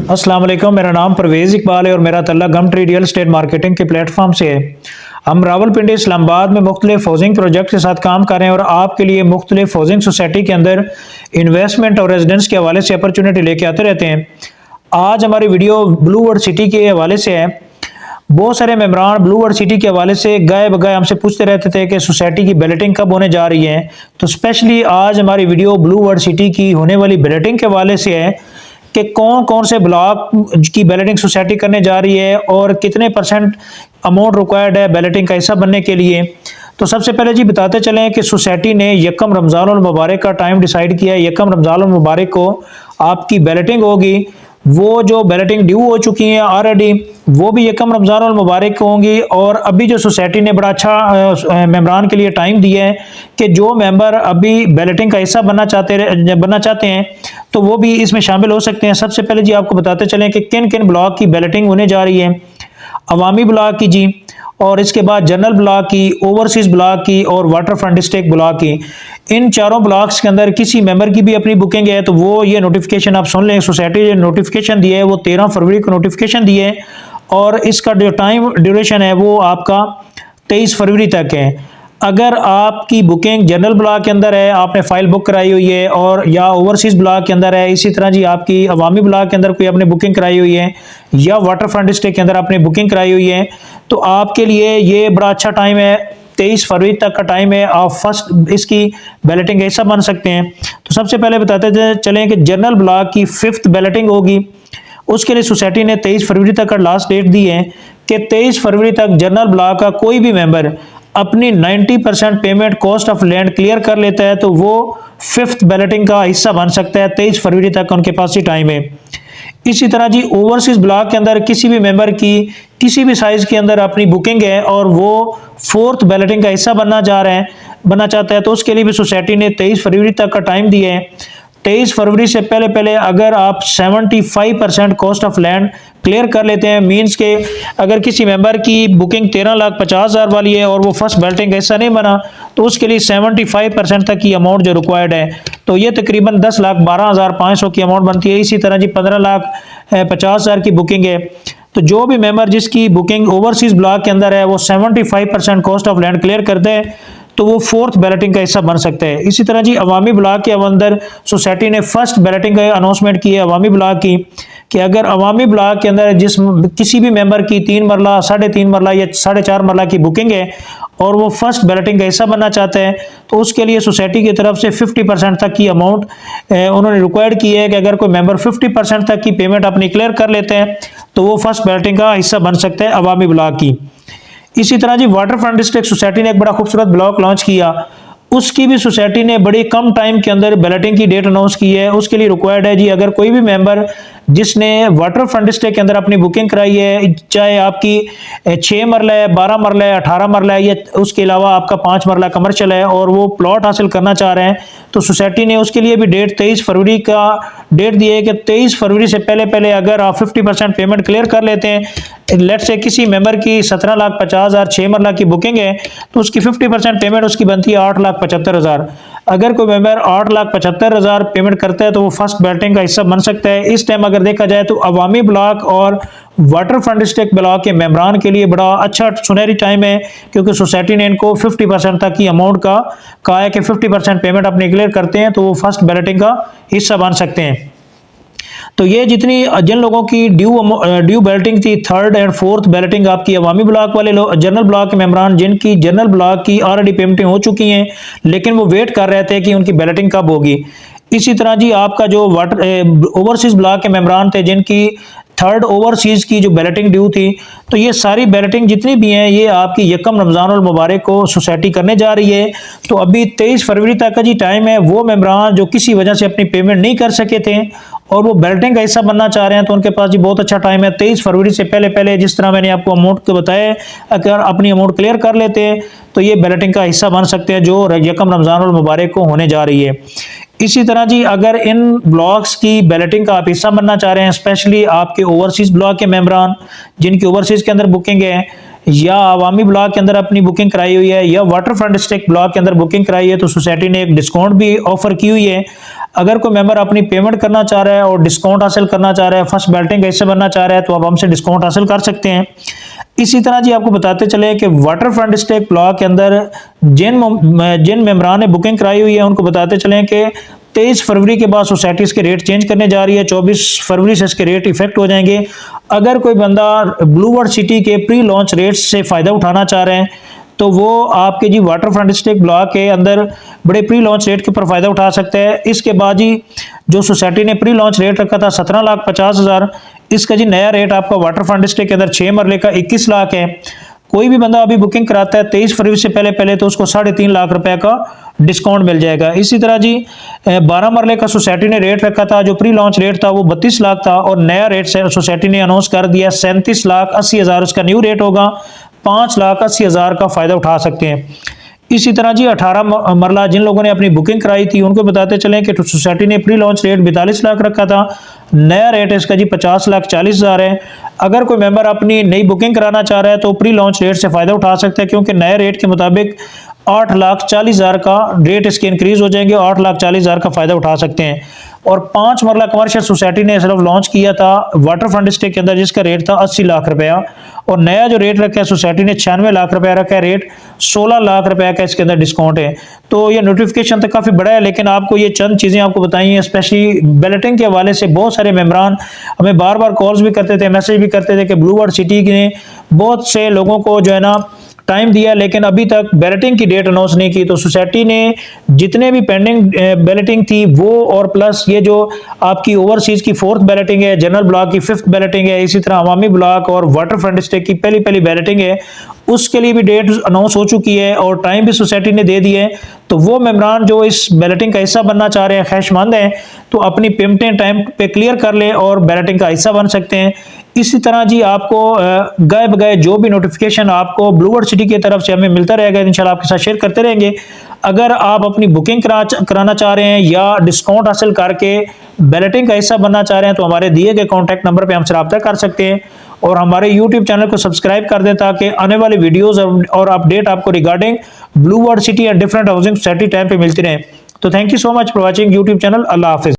अस्सलाम वालेकुम, मेरा नाम परवेज़ इकबाल है और मेरा तल्ला गमट्री रियल एस्टेट मार्केटिंग के प्लेटफॉर्म से है। हम रावलपिंडी इस्लामाबाद में मुख्तलिफ हाउसिंग प्रोजेक्ट के साथ काम कर रहे हैं और आपके लिए मुख्तलिफ हाउसिंग सोसाइटी के अंदर इन्वेस्टमेंट और रेजिडेंस के हवाले से अपॉर्चुनिटी लेके आते रहते हैं। आज हमारी वीडियो ब्लू वर्ल्ड सिटी के हवाले से है। बहुत सारे मेंबरान ब्लू वर्ल्ड सिटी के हवाले से गाए बगाए हमसे पूछते रहते थे कि सोसाइटी की बैलेटिंग कब होने जा रही है। तो स्पेशली आज हमारी वीडियो ब्लू वर्ल्ड सिटी की होने वाली बैलेटिंग के हवाले से है कि कौन कौन से ब्लॉक की बैलेटिंग सोसाइटी करने जा रही है और कितने परसेंट अमाउंट रिक्वायर्ड है बैलेटिंग का हिस्सा बनने के लिए। तो सबसे पहले जी बताते चलें कि सोसाइटी ने यकम रमज़ानुल मुबारक का टाइम डिसाइड किया है। यकम रमज़ानुल मुबारक को आपकी बैलेटिंग होगी। वो जो बैलेटिंग ड्यू हो चुकी हैं ऑलरेडी वो भी यकम रमज़ानुल मुबारक को होंगी। और अभी जो सोसाइटी ने बड़ा अच्छा मेंबरान के लिए टाइम दिया है कि जो मेंबर अभी बैलेटिंग का हिस्सा बनना चाहते हैं तो वो भी इसमें शामिल हो सकते हैं। सबसे पहले जी आपको बताते चलें कि किन किन ब्लॉक की बैलेटिंग होने जा रही है। अवामी ब्लॉक की जी, और इसके बाद जनरल ब्लॉक की, ओवरसीज ब्लॉक की और वाटर फ्रंट डिस्ट्रिक्ट ब्लॉक की। इन चारों ब्लॉक्स के अंदर किसी मेंबर की भी अपनी बुकिंग है तो वो ये नोटिफिकेशन आप सुन लें। सोसाइटी ने नोटिफिकेशन दिया है वो 13 फरवरी को नोटिफिकेशन दिए है और इसका जो टाइम ड्यूरेशन है वो आपका 23 फरवरी तक है। अगर आपकी बुकिंग जनरल ब्लॉक के अंदर है, आपने फाइल बुक कराई हुई है, और या ओवरसीज ब्लॉक के अंदर है, इसी तरह जी आपकी अवामी ब्लॉक के अंदर कोई आपने बुकिंग कराई हुई है या वाटर फ्रंट डिस्ट्रिक्ट के अंदर आपने बुकिंग कराई हुई है तो आपके लिए ये बड़ा अच्छा टाइम है। 23 फरवरी तक का टाइम है, आप फर्स्ट इसकी बैलेटिंग का हिस्सा बन सकते हैं। तो सबसे पहले बताते चलें कि जनरल ब्लॉक की 5th बैलेटिंग होगी। उसके लिए सोसाइटी ने 23 फरवरी तक का लास्ट डेट दी है कि 23 फरवरी तक जनरल ब्लॉक का कोई भी मेंबर अपनी 90% payment cost of land clear कर लेता है तो वो 5th बैलेटिंग का हिस्सा बन सकता है। 23 फरवरी तक उनके पास ही टाइम है। इसी तरह जी ओवरसीज ब्लॉक के अंदर किसी भी मेंबर की किसी भी साइज के अंदर अपनी बुकिंग है और वो 4th बैलेटिंग का हिस्सा बनना चाहता है तो उसके लिए भी सोसाइटी ने 23 फरवरी तक का टाइम दिया है। 23 फरवरी से पहले अगर आप 75% कॉस्ट ऑफ लैंड क्लियर कर लेते हैं, मींस के अगर किसी मेंबर की बुकिंग 13,50,000 वाली है और वो फर्स्ट बैलेटिंग का हिस्सा नहीं बना तो उसके लिए 75% तक की अमाउंट जो रिक्वायर्ड है तो ये तकरीबन 10,12,500 की अमाउंट बनती है। इसी तरह जी 15,50,000 की बुकिंग है तो जो भी मेंबर जिसकी बुकिंग ओवरसीज ब्लॉक के अंदर है वो 75% कॉस्ट ऑफ लैंड क्लियर करते हैं तो वो 4th बैलेटिंग का हिस्सा बन सकता है। इसी तरह जी अवामी ब्लॉक के अंदर सोसाइटी ने फर्स्ट बैलेटिंग का अनाउंसमेंट की है अवामी ब्लॉक की कि अगर अवामी ब्लॉक के अंदर किसी भी मेंबर की 3 मरला, 3.5 मरला या 4.5 मरला की बुकिंग है और वो फर्स्ट बैलेटिंग का हिस्सा बनना चाहते हैं तो उसके लिए सोसाइटी की तरफ से 50% तक की अमाउंट उन्होंने रिक्वायर्ड की है कि अगर कोई मेंबर 50% तक की पेमेंट अपनी क्लियर कर लेते हैं तो वो फर्स्ट बैलेटिंग का हिस्सा बन सकता है अवामी ब्लॉक की। इसी तरह जी वाटर फ्रंट डिस्ट्रिक्ट सोसाइटी ने एक बड़ा खूबसूरत ब्लॉक लॉन्च किया। उसकी भी सोसाइटी ने बड़ी कम टाइम के अंदर बैलेटिंग की डेट अनाउंस की है। उसके लिए रिक्वायर्ड है जी अगर कोई भी मेंबर जिसने वाटर फ्रंट डिस्ट्रिक्ट के अंदर अपनी बुकिंग कराई है, चाहे आपकी 6 मरला है, 12 मरला है, 18 मरला है या उसके अलावा आपका 5 मरला कमर्शियल है और वो प्लॉट हासिल करना चाह रहे हैं तो सोसाइटी ने उसके लिए भी डेट 23 फरवरी का डेट दी है कि 23 फरवरी से पहले अगर आप 50% पेमेंट क्लियर कर लेते हैं, लेट से किसी मेंबर की 17,50,000 6 मरला की बुकिंग है तो उसकी 50% पेमेंट उसकी बनती है 8,75,000। अगर कोई मेंबर 8,75,000 पेमेंट करता है तो वो फर्स्ट बैलेटिंग का हिस्सा बन सकता है। इस टाइम अगर देखा जाए तो अवामी ब्लॉक और वाटर फ्रंट डिस्ट्रिक्ट ब्लॉक के मेंबरान के लिए बड़ा अच्छा सुनहरी टाइम है क्योंकि सोसाइटी ने इनको 50% तक की अमाउंट का कहा है कि 50% पेमेंट अपने क्लियर करते हैं तो वो फर्स्ट बैलेटिंग का हिस्सा बन सकते हैं। तो ये जिन लोगों की ड्यू बैलेटिंग थी 3rd और 4th बैलेटिंग आपकी अवामी ब्लॉक वाले लोग, जनरल ब्लॉक के मेंबरान जिनकी जनरल ब्लॉक की ऑलरेडी पेमेंटें हो चुकी हैं लेकिन वो वेट कर रहे थे कि उनकी बैलेटिंग कब होगी। इसी तरह जी आपका जो ओवरसीज ब्लॉक के मेंबरान थे जिनकी 3rd ओवरसीज की जो बैलेटिंग ड्यू थी तो ये सारी बैलेटिंग जितनी भी हैं ये आपकी यकम रमज़ानुल मुबारक को सोसाइटी करने जा रही है। तो अभी 23 फरवरी तक का जी टाइम है। वो मेंबरान जो किसी वजह से अपनी पेमेंट नहीं कर सके थे और वो बैलेटिंग का हिस्सा बनना चाह रहे हैं तो उनके पास जी बहुत अच्छा टाइम है। 23 फरवरी से पहले जिस तरह मैंने आपको अमाउंट को बताया अगर अपनी अमाउंट क्लियर कर लेते हैं तो ये बैलेटिंग का हिस्सा बन सकते हैं जो यकम रमज़ानुल मुबारक को होने जा रही है। इसी तरह जी अगर इन ब्लॉक्स की बैलेटिंग का आप हिस्सा बनना चाह रहे हैं, स्पेशली आपके ओवरसीज ब्लॉक के मेंबरान जिनकी ओवरसीज के अंदर बुकिंग है या अवामी ब्लॉक के अंदर अपनी बुकिंग कराई हुई है या वाटर फ्रंट डिस्ट्रिक्ट ब्लॉक के अंदर बुकिंग कराई है तो सोसाइटी ने एक डिस्काउंट भी ऑफर की हुई है। अगर कोई मेंबर अपनी पेमेंट करना चाह रहा है और डिस्काउंट हासिल करना चाह रहा है, फर्स्ट बैलेटिंग कैसे बनना चाह रहा है, तो आप हमसे डिस्काउंट हासिल कर सकते हैं। इसी तरह जी आपको बताते चले कि वाटर फ्रंट स्टेक ब्लॉक के अंदर जिन मेंबरान ने बुकिंग कराई हुई है उनको बताते चलें कि 23 फरवरी के बाद सोसाइटी इसके रेट चेंज करने जा रही है, 24 फरवरी से इसके रेट इफेक्ट हो जाएंगे। अगर कोई बंदा ब्लू वर्ल्ड सिटी के प्री लॉन्च रेट से फ़ायदा उठाना चाह रहे हैं तो वो आपके जी वाटर फ्रंट स्टेक ब्लॉक के अंदर बड़े प्री लॉन्च रेट के ऊपर फ़ायदा उठा सकते हैं। इसके बाद जी जो सोसाइटी ने प्री लॉन्च रेट रखा था 17,50,000, इसका जी नया रेट आपका वाटर फ्रंट स्टेक के अंदर 6 मरले का 21 लाख है। कोई भी बंदा अभी बुकिंग कराता है 23 फरवरी से पहले तो उसको 3.5 लाख रुपए का डिस्काउंट मिल जाएगा। इसी तरह जी 12 मरले का सोसाइटी ने रेट रखा था, जो प्री लॉन्च रेट था वो 32 लाख था और नया रेट सोसाइटी ने अनाउंस कर दिया 37,80,000 उसका न्यू रेट होगा। 5,80,000 का फ़ायदा उठा सकते हैं। इसी तरह जी 18 मरला जिन लोगों ने अपनी बुकिंग कराई थी उनको बताते चलें कि सोसाइटी ने प्री लॉन्च रेट 42 लाख रखा था, नया रेट इसका जी 50,40,000 है। अगर कोई मेंबर अपनी नई बुकिंग कराना चाह रहा है तो प्री लॉन्च रेट से फ़ायदा उठा सकता है, क्योंकि नए रेट के मुताबिक 8,40,000 का रेट इसके इंक्रीज हो जाएंगे, 8,40,000 का फ़ायदा उठा सकते हैं। और 5 मरला कमर्शियल सोसाइटी ने सिर्फ लॉन्च किया था वाटर फ्रंट स्टेक के अंदर, जिसका रेट था 80 लाख रुपया, और नया जो रेट रखा है सोसाइटी ने 96 लाख रुपया रखा है, रेट 16 लाख रुपया का इसके अंदर डिस्काउंट है। तो ये नोटिफिकेशन तो काफ़ी बड़ा है, लेकिन आपको ये चंद चीज़ें आपको बताई हैं। स्पेशली बैलेटिंग के हवाले से बहुत सारे मेंबरान हमें बार बार कॉल्स भी करते थे, मैसेज भी करते थे कि ब्लू वर्ल्ड सिटी ने बहुत से लोगों को जो है ना टाइम दिया, लेकिन अभी तक बैलेटिंग की डेट अनाउंस नहीं की। तो सोसाइटी ने जितने भी पेंडिंग बैलेटिंग थी वो, और प्लस ये जो आपकी ओवरसीज की 4th बैलेटिंग है, जनरल ब्लॉक की 5th बैलेटिंग है, इसी तरह अवामी ब्लॉक और वाटर फ्रंट स्टेक की पहली बैलेटिंग है, उसके लिए भी डेट अनाउंस हो चुकी है और टाइम भी सोसाइटी ने दे दिए है। तो वो मेंबरान जो इस बैलेटिंग का हिस्सा बनना चाह रहे हैं, ख्वाहिशमंद हैं, तो अपनी पेमेंटें टाइम पे क्लियर कर ले और बैलेटिंग का हिस्सा बन सकते हैं। इसी तरह जी आपको गए बगए जो भी नोटिफिकेशन आपको ब्लू वर्ल्ड सिटी की तरफ से हमें मिलता रहेगा, इंशाल्लाह आपके साथ शेयर करते रहेंगे। अगर आप अपनी बुकिंग कराना चाह रहे हैं या डिस्काउंट हासिल करके बैलेटिंग का हिस्सा बनना चाह रहे हैं तो हमारे दिए गए कॉन्टैक्ट नंबर पर हमसे रब्ता कर सकते हैं, और हमारे यूट्यूब चैनल को सब्सक्राइब कर दें ताकि आने वाली वीडियोस और अपडेट आपको regarding blue world city and different housing society time पे मिलती रहे। तो thank you so much for watching YouTube channel. Allah Hafiz.